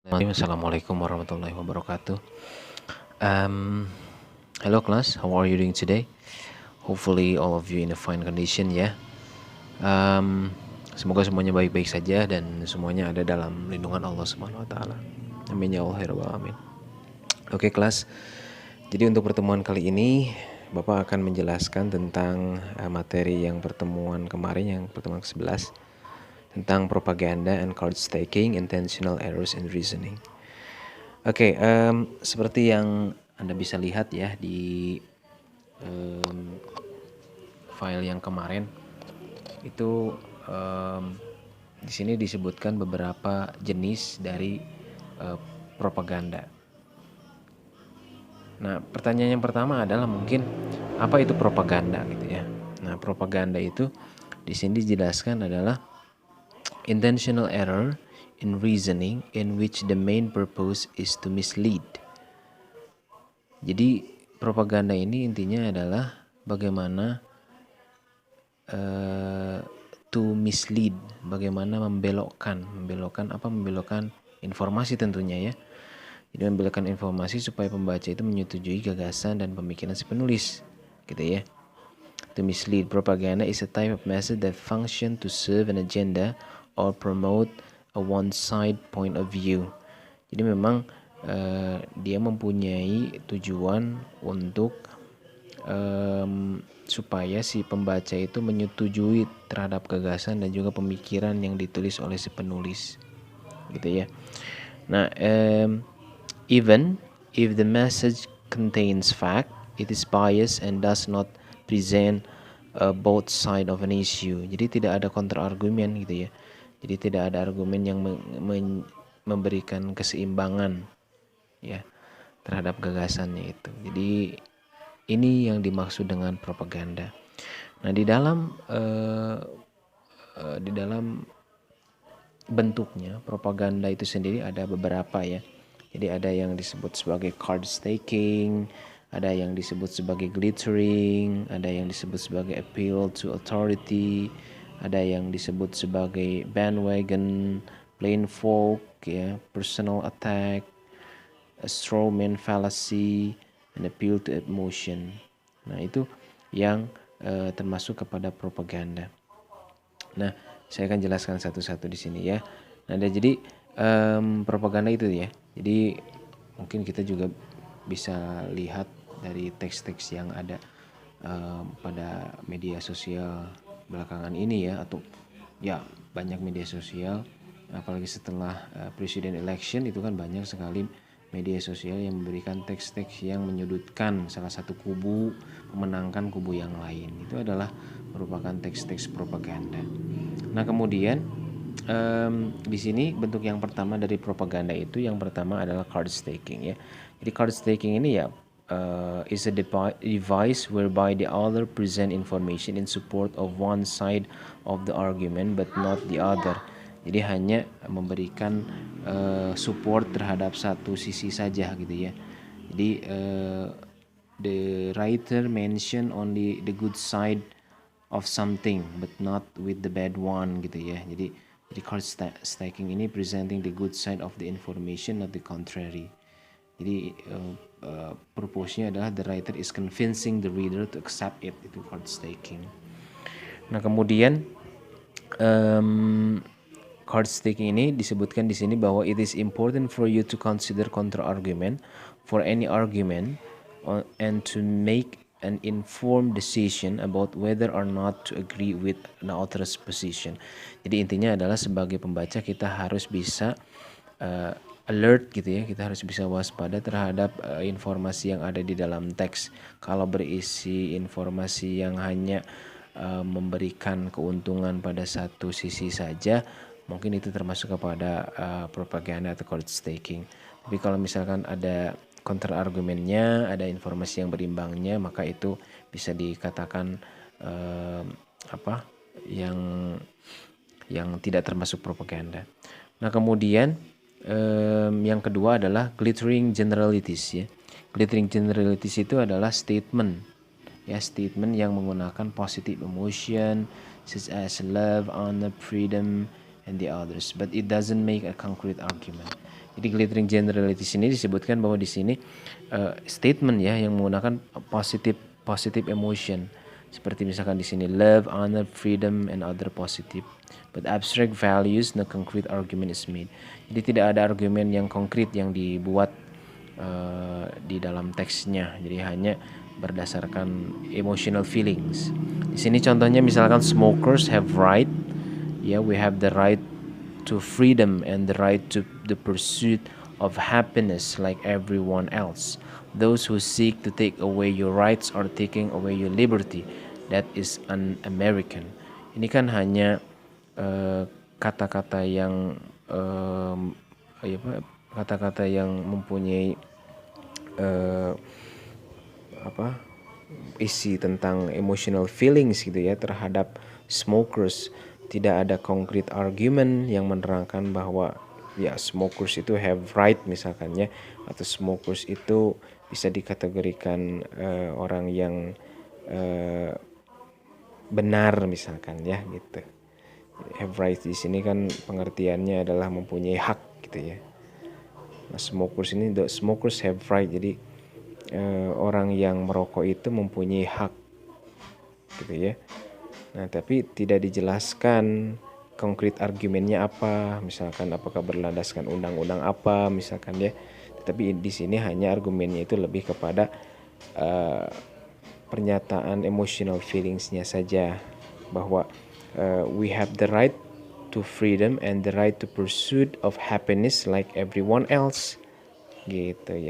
Assalamualaikum warahmatullahi wabarakatuh. Hello class, how are you doing today? Hopefully all of you in a fine condition ya. Semoga semuanya baik-baik saja dan semuanya ada dalam lindungan Allah Subhanahu wa taala. Amin ya Allah ya rabbal alamin. Oke kelas. Jadi untuk pertemuan kali ini Bapak akan menjelaskan tentang materi yang pertemuan kemarin, yang pertemuan ke-11, tentang propaganda and card staking, intentional errors in reasoning. Oke, seperti yang Anda bisa lihat ya di file yang kemarin itu, di sini disebutkan beberapa jenis dari propaganda. Nah, pertanyaan yang pertama adalah mungkin apa itu propaganda gitu ya. Nah, propaganda itu di sini dijelaskan adalah intentional error in reasoning in which the main purpose is to mislead. Jadi propaganda ini intinya adalah bagaimana to mislead, bagaimana membelokkan informasi tentunya ya. Jadi membelokkan informasi supaya pembaca itu menyetujui gagasan dan pemikiran si penulis, gitu ya. To mislead, propaganda is a type of message that function to serve an agenda or promote a one-side point of view. Jadi memang dia mempunyai tujuan untuk supaya si pembaca itu menyetujui terhadap gagasan dan juga pemikiran yang ditulis oleh si penulis, gitu ya. Nah, even if the message contains fact, it is biased and does not present both side of an issue. Jadi tidak ada counter argumen gitu ya. Jadi tidak ada argumen yang memberikan keseimbangan ya terhadap gagasannya itu. Jadi ini yang dimaksud dengan propaganda. Nah, di dalam bentuknya propaganda itu sendiri ada beberapa ya. Jadi ada yang disebut sebagai card staking, ada yang disebut sebagai glittering, ada yang disebut sebagai appeal to authority, ada yang disebut sebagai bandwagon, plain folk ya, personal attack, a straw man fallacy, and appeal to emotion. Nah, itu yang termasuk kepada propaganda. Nah, saya akan jelaskan satu-satu di sini ya. Nah, jadi propaganda itu ya. Jadi mungkin kita juga bisa lihat dari teks-teks yang ada pada media sosial belakangan ini ya, atau ya banyak media sosial, apalagi setelah presiden election itu kan banyak sekali media sosial yang memberikan teks-teks yang menyudutkan salah satu kubu, memenangkan kubu yang lain. Itu adalah merupakan teks-teks propaganda. Nah, kemudian di sini bentuk yang pertama dari propaganda itu, yang pertama adalah card staking ya. Jadi card staking ini ya is a device whereby the other present information in support of one side of the argument but not the other. Jadi hanya memberikan support terhadap satu sisi saja gitu ya. Jadi the writer mention only the good side of something but not with the bad one gitu ya. Jadi card staking ini presenting the good side of the information, not the contrary. Jadi purpose-nya adalah the writer is convincing the reader to accept it, itu card staking. Nah, kemudian card staking ini disebutkan di sini bahwa it is important for you to consider counter argument for any argument and to make an informed decision about whether or not to agree with an author's position. Jadi intinya adalah sebagai pembaca kita harus bisa alert gitu ya, kita harus bisa waspada terhadap informasi yang ada di dalam teks. Kalau berisi informasi yang hanya memberikan keuntungan pada satu sisi saja, mungkin itu termasuk kepada propaganda atau card staking. Tapi kalau misalkan ada counter argumennya, ada informasi yang berimbangnya, maka itu bisa dikatakan yang tidak termasuk propaganda. Nah, kemudian yang kedua adalah glittering generalities ya. Glittering generalities itu adalah statement yang menggunakan positive emotion such as love, honor, freedom, and the others, but it doesn't make a concrete argument. Jadi glittering generalities ini disebutkan bahwa di sini statement ya yang menggunakan positive emotion. Seperti misalkan di sini love, honor, freedom, and other positive. But abstract values, no concrete argument is made. Jadi tidak ada argumen yang konkret yang dibuat di dalam teksnya. Jadi hanya berdasarkan emotional feelings. Di sini contohnya misalkan smokers have right, ya we have the right to freedom and the right to the pursuit of happiness like everyone else. Those who seek to take away your rights are taking away your liberty. That is un-American. Ini kan hanya kata-kata yang kata-kata yang mempunyai isi tentang emotional feelings gitu ya terhadap smokers. Tidak ada concrete argument yang menerangkan bahwa ya smokers itu have right misalkan ya, atau smokers itu bisa dikategorikan orang yang benar misalkan ya gitu. Have right di sini kan pengertiannya adalah mempunyai hak gitu ya. Nah, smokers ini the smokers have right, jadi orang yang merokok itu mempunyai hak gitu ya. Nah, tapi tidak dijelaskan konkret argumennya apa, misalkan apakah berlandaskan undang-undang apa misalkan ya. Tetapi di sini hanya argumennya itu lebih kepada pernyataan emotional feelingsnya saja, bahwa we have the right to freedom and the right to pursuit of happiness like everyone else gitu ya.